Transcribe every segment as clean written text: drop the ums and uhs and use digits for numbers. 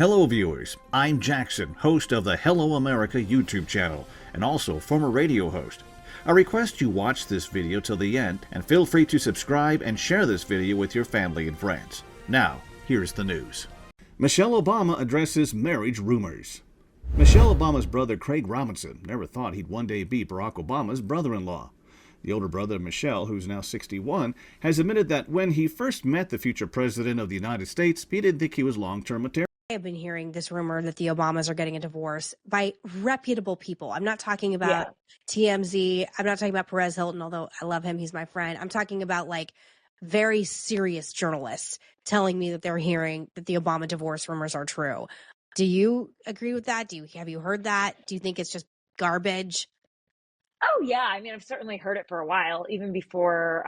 Hello viewers, I'm Jackson, host of the Hello America YouTube channel, and also former radio host. I request you watch this video till the end, and feel free to subscribe and share this video with your family and friends. Now, here's the news. Michelle Obama addresses marriage rumors. Michelle Obama's brother Craig Robinson never thought he'd one day be Barack Obama's brother-in-law. The older brother of Michelle, who's now 61, has admitted that when he first met the future president of the United States, he didn't think he was long-term material. I have been hearing this rumor that the Obamas are getting a divorce by reputable people. I'm not talking about TMZ. I'm not talking about Perez Hilton, although I love him. He's my friend. I'm talking about like very serious journalists telling me that they're hearing that the Obama divorce rumors are true. Do you agree with that? Have you heard that? Do you think it's just garbage? Oh, yeah. I mean, I've certainly heard it for a while, even before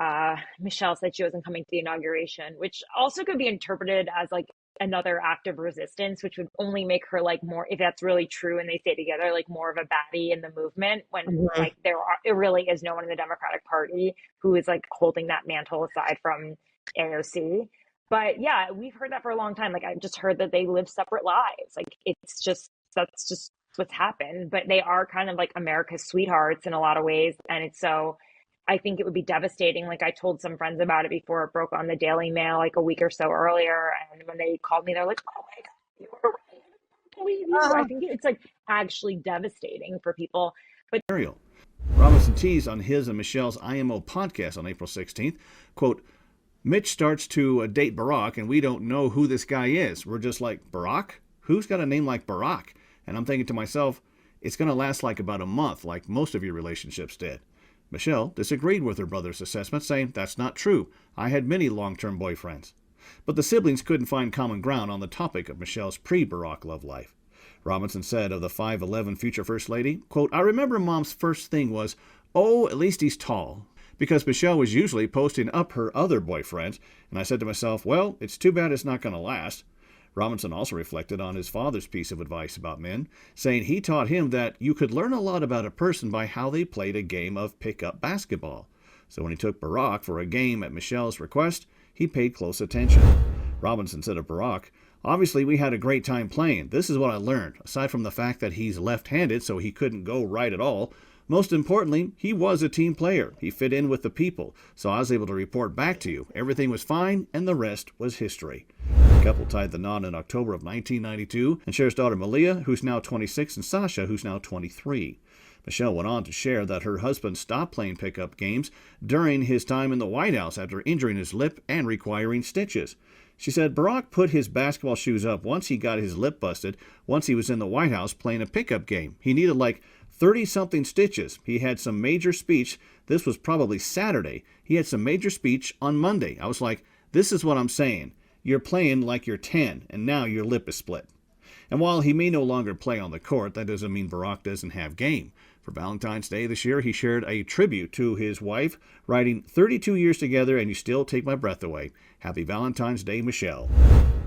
Michelle said she wasn't coming to the inauguration, which also could be interpreted as like another act of resistance, which would only make her like more, if that's really true and they stay together, like more of a baddie in the movement when like it really is no one in the Democratic Party who is like holding that mantle aside from AOC. But yeah, we've heard that for a long time. Like I just heard that they live separate lives. Like that's just what's happened. But they are kind of like America's sweethearts in a lot of ways. And it's so I think it would be devastating. Like I told some friends about it before it broke on the Daily Mail like a week or so earlier. And when they called me, they're like, oh my God, you were right. I can't believe you. I think it's like actually devastating for people. But Robinson teased on his and Michelle's IMO podcast on April 16th, quote, Mitch starts to date Barack and we don't know who this guy is. We're just like, Barack? Who's got a name like Barack? And I'm thinking to myself, it's going to last like about a month, like most of your relationships did. Michelle disagreed with her brother's assessment, saying, that's not true. I had many long-term boyfriends. But the siblings couldn't find common ground on the topic of Michelle's pre-Barack love life. Robinson said of the 5'11" future First Lady, quote, I remember Mom's first thing was, oh, at least he's tall. Because Michelle was usually posting up her other boyfriends, and I said to myself, well, it's too bad it's not going to last. Robinson also reflected on his father's piece of advice about men, saying he taught him that you could learn a lot about a person by how they played a game of pickup basketball. So when he took Barack for a game at Michelle's request, he paid close attention. Robinson said of Barack, obviously we had a great time playing. This is what I learned. Aside from the fact that he's left-handed so he couldn't go right at all, most importantly, he was a team player. He fit in with the people, so I was able to report back to you. Everything was fine, and the rest was history. The couple tied the knot in October of 1992 and shares daughter Malia, who's now 26, and Sasha, who's now 23. Michelle went on to share that her husband stopped playing pickup games during his time in the White House after injuring his lip and requiring stitches. She said Barack put his basketball shoes up once he got his lip busted, once he was in the White House playing a pickup game. He needed like 30-something stitches. He had some major speech. This was probably Saturday. He had some major speech on Monday. I was like, this is what I'm saying. You're playing like you're 10, and now your lip is split. And while he may no longer play on the court, that doesn't mean Barack doesn't have game. For Valentine's Day this year, he shared a tribute to his wife, writing, 32 years together and you still take my breath away. Happy Valentine's Day, Michelle.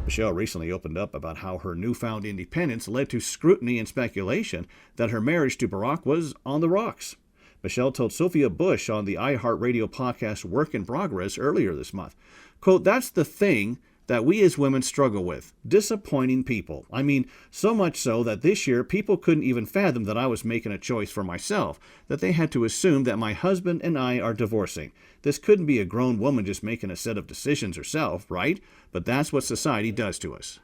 Michelle recently opened up about how her newfound independence led to scrutiny and speculation that her marriage to Barack was on the rocks. Michelle told Sophia Bush on the iHeartRadio podcast Work in Progress earlier this month, quote, that's the thing that we as women struggle with, disappointing people. I mean, so much so that this year people couldn't even fathom that I was making a choice for myself, that they had to assume that my husband and I are divorcing. This couldn't be a grown woman just making a set of decisions herself, right? But that's what society does to us.